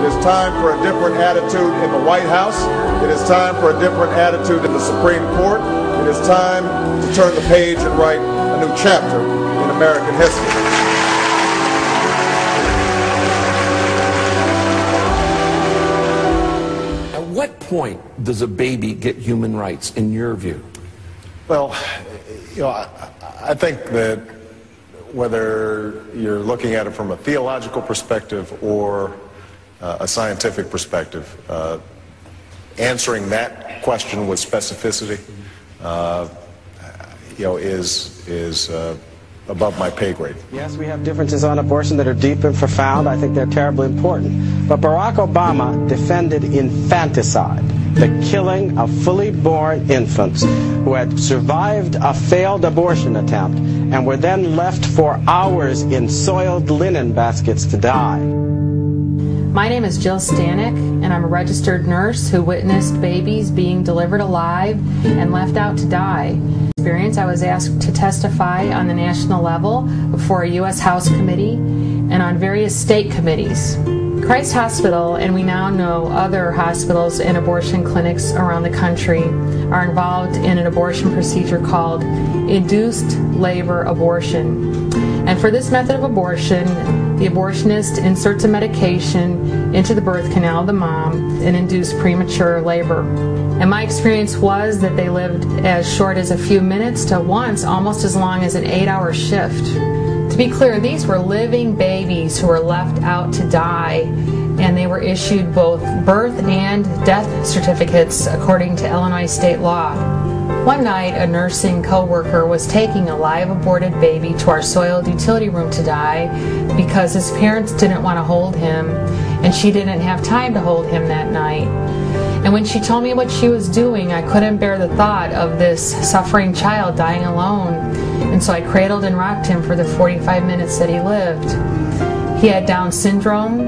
It is time for a different attitude in the White House. It is time for a different attitude in the Supreme Court. It is time to turn the page and write a new chapter in American history. At what point does a baby get human rights, in your view? Well, you know, I think that whether you're looking at it from a theological perspective or a scientific perspective, answering that question with specificity, you know, is above my pay grade. Yes, we have differences on abortion that are deep and profound. I think they're terribly important. But Barack Obama defended infanticide, the killing of fully born infants who had survived a failed abortion attempt and were then left for hours in soiled linen baskets to die. My name is Jill Stanek, and I'm a registered nurse who witnessed babies being delivered alive and left out to die. I was asked to testify on the national level before a U.S. House committee and on various state committees. Christ Hospital, and we now know other hospitals and abortion clinics around the country, are involved in an abortion procedure called induced labor abortion. And for this method of abortion, the abortionist inserts a medication into the birth canal of the mom and induces premature labor. And my experience was that they lived as short as a few minutes to once almost as long as an 8-hour shift. To be clear, these were living babies who were left out to die, and they were issued both birth and death certificates according to Illinois state law. One night, a nursing co-worker was taking a live aborted baby to our soiled utility room to die because his parents didn't want to hold him, and she didn't have time to hold him that night. And when she told me what she was doing, I couldn't bear the thought of this suffering child dying alone. And so I cradled and rocked him for the 45 minutes that he lived. He had Down syndrome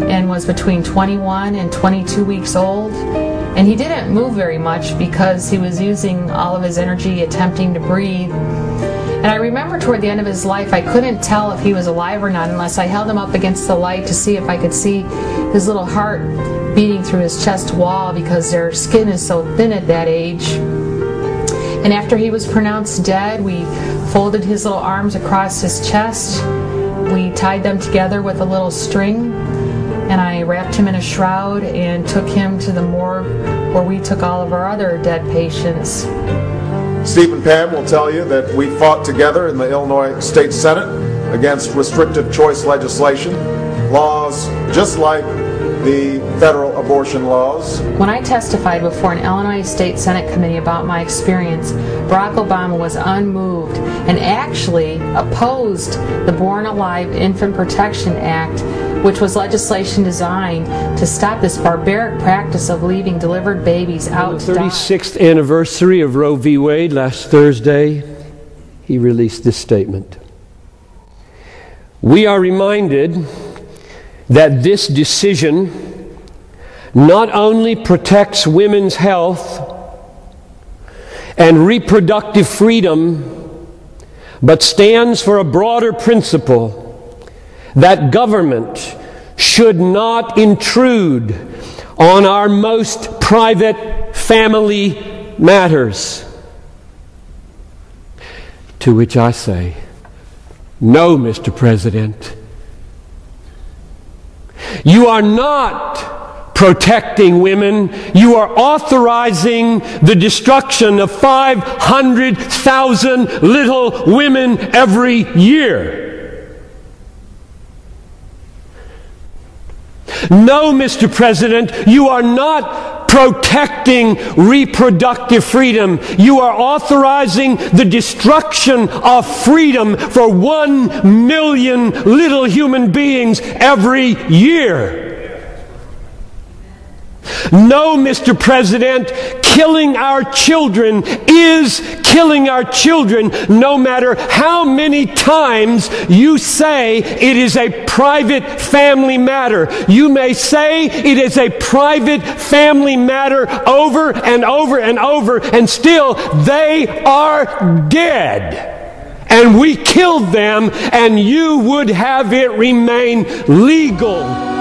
and was between 21 and 22 weeks old. And he didn't move very much because he was using all of his energy attempting to breathe. And I remember toward the end of his life, I couldn't tell if he was alive or not unless I held him up against the light to see if I could see his little heart beating through his chest wall, because their skin is so thin at that age. And after he was pronounced dead, we folded his little arms across his chest. We tied them together with a little string, and I wrapped him in a shroud and took him to the morgue where we took all of our other dead patients. Steve and Pam will tell you that we fought together in the Illinois State Senate against restrictive choice legislation, laws just like the federal abortion laws. When I testified before an Illinois State Senate committee about my experience, Barack Obama was unmoved and actually opposed the Born Alive Infant Protection Act, which was legislation designed to stop this barbaric practice of leaving delivered babies out to die. On the 36th anniversary of Roe v. Wade last Thursday, he released this statement. We are reminded that this decision not only protects women's health and reproductive freedom, but stands for a broader principle that government should not intrude on our most private family matters. To which I say, no, Mr. President. You are not protecting women. You are authorizing the destruction of 500,000 little women every year. No, Mr. President, you are not protecting reproductive freedom. You are authorizing the destruction of freedom for 1 million little human beings every year. No, Mr. President, killing our children is killing our children, no matter how many times you say it is a private family matter. You may say it is a private family matter over and over and over, and still they are dead. And we killed them, and you would have it remain legal.